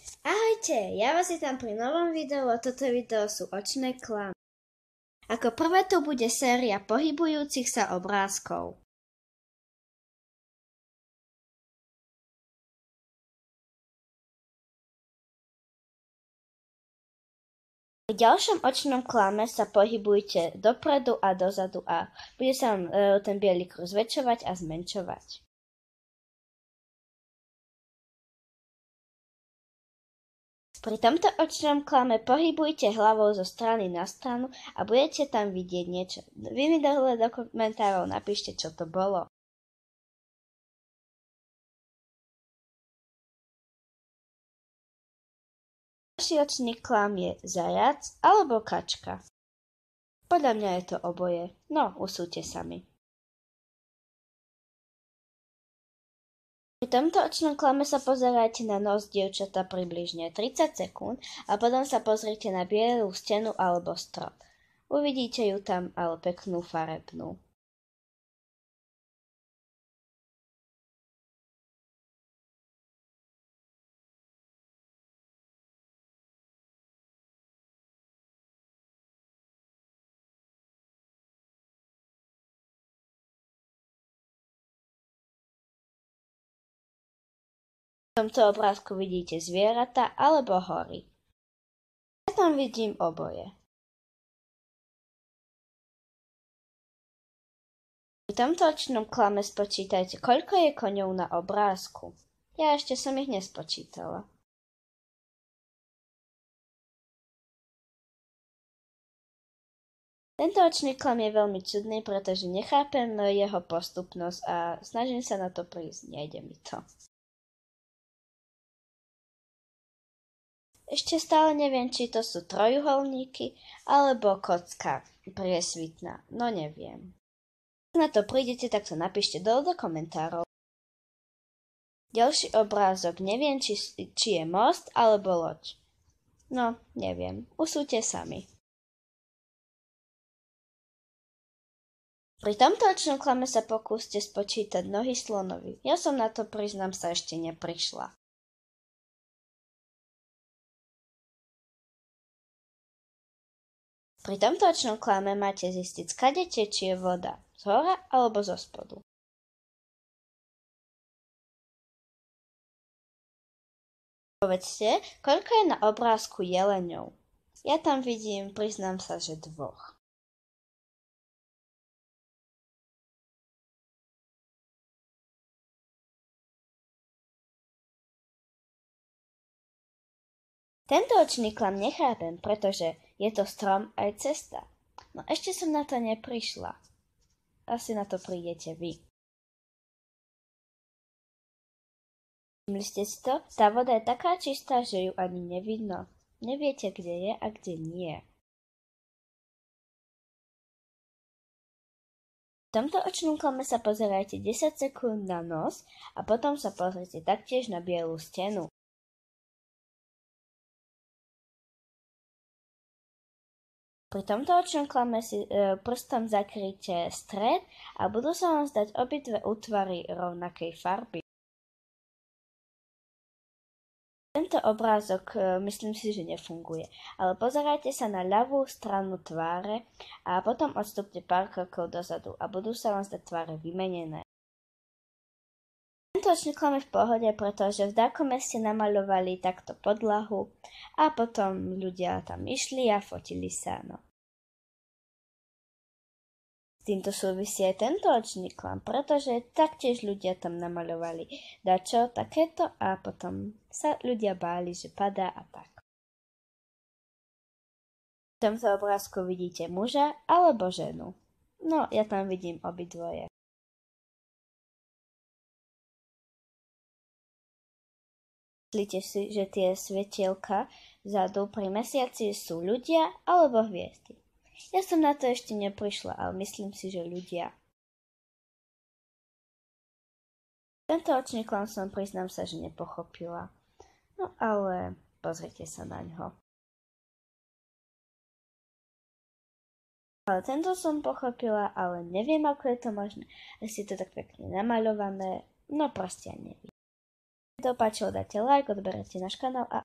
Ahojte, ja vás vítam pri novom videu a toto video sú očné klamy. Ako prvé tu bude séria pohybujúcich sa obrázkov. V ďalšom očnom klame sa pohybujte dopredu a dozadu a bude sa vám ten biely kruh zväčšovať a zmenšovať. Pri tomto očnom klame pohybujte hlavou zo strany na stranu a budete tam vidieť niečo. Vy mi dole do komentárov napíšte, čo to bolo. Ďalší očný klam je zajac alebo kačka. Podľa mňa je to oboje, no usúďte sami. Pri tomto očnom klame sa pozerajte na nos dievčata približne 30 sekúnd a potom sa pozrite na bielú stenu alebo strop. Uvidíte ju tam, ale peknú farebnú. V tomto obrázku vidíte zvieratá alebo hory. Ja tam vidím oboje. Pri tomto očnom klame spočítajte, koľko je koňov na obrázku. Ja ešte som ich nespočítala. Tento očný klam je veľmi čudný, pretože nechápem jeho postupnosť a snažím sa na to prísť, nejde mi to. Ešte stále neviem, či to sú trojuholníky alebo kocka priesvitná, no neviem. Ak na to prídete, tak to napíšte dole do komentárov. Ďalší obrázok, neviem, či je most alebo loď. No, neviem, usúďte sami. Pri tomto očnom klame sa pokúste spočítať nohy slonovi. Ja som na to, priznám sa, ešte neprišla. Pri tomto očnom klame máte zistiť, skade tečie voda, z hora alebo zo spodu. Povedzte, koľko je na obrázku jeleňov. Ja tam vidím, priznám sa, že 2. Tento očný klam nechápem, pretože je to strom aj cesta. No ešte som na to neprišla. Asi na to prídete vy. Všimli ste si to? Tá voda je taká čistá, že ju ani nevidno. Neviete, kde je a kde nie. V tomto očnom klame sa pozerajte 10 sekúnd na nos a potom sa pozrite taktiež na bielú stenu. Pri tomto očnom klame si prstom zakryjte stred a budú sa vám zdať obidve útvary rovnakej farby. Tento obrázok myslím si, že nefunguje, ale pozerajte sa na ľavú stranu tváre a potom odstúpte pár krokov dozadu a budú sa vám zdať tváre vymenené. Tento očný klam je v pohode, pretože v takom meste namaľovali takto podlahu a potom ľudia tam išli a fotili sa. No. S týmto súvisí aj tento očný klam, pretože taktiež ľudia tam namaľovali dačo takéto a potom sa ľudia báli, že padá a tak. V tomto obrázku vidíte muža alebo ženu. No, ja tam vidím obidvoje. Myslíte si, že tie svetielka vzadu pri mesiaci sú ľudia alebo hviezdy? Ja som na to ešte neprišla, ale myslím si, že ľudia. Tento očný klam som, priznám sa, že nepochopila. No ale pozrite sa na ňo. Ale tento som pochopila, ale neviem, ako je to možné. Asi je to tak pekne namaľované, no proste ja neviem. Keď to páčilo, dajte like, odberete náš kanál a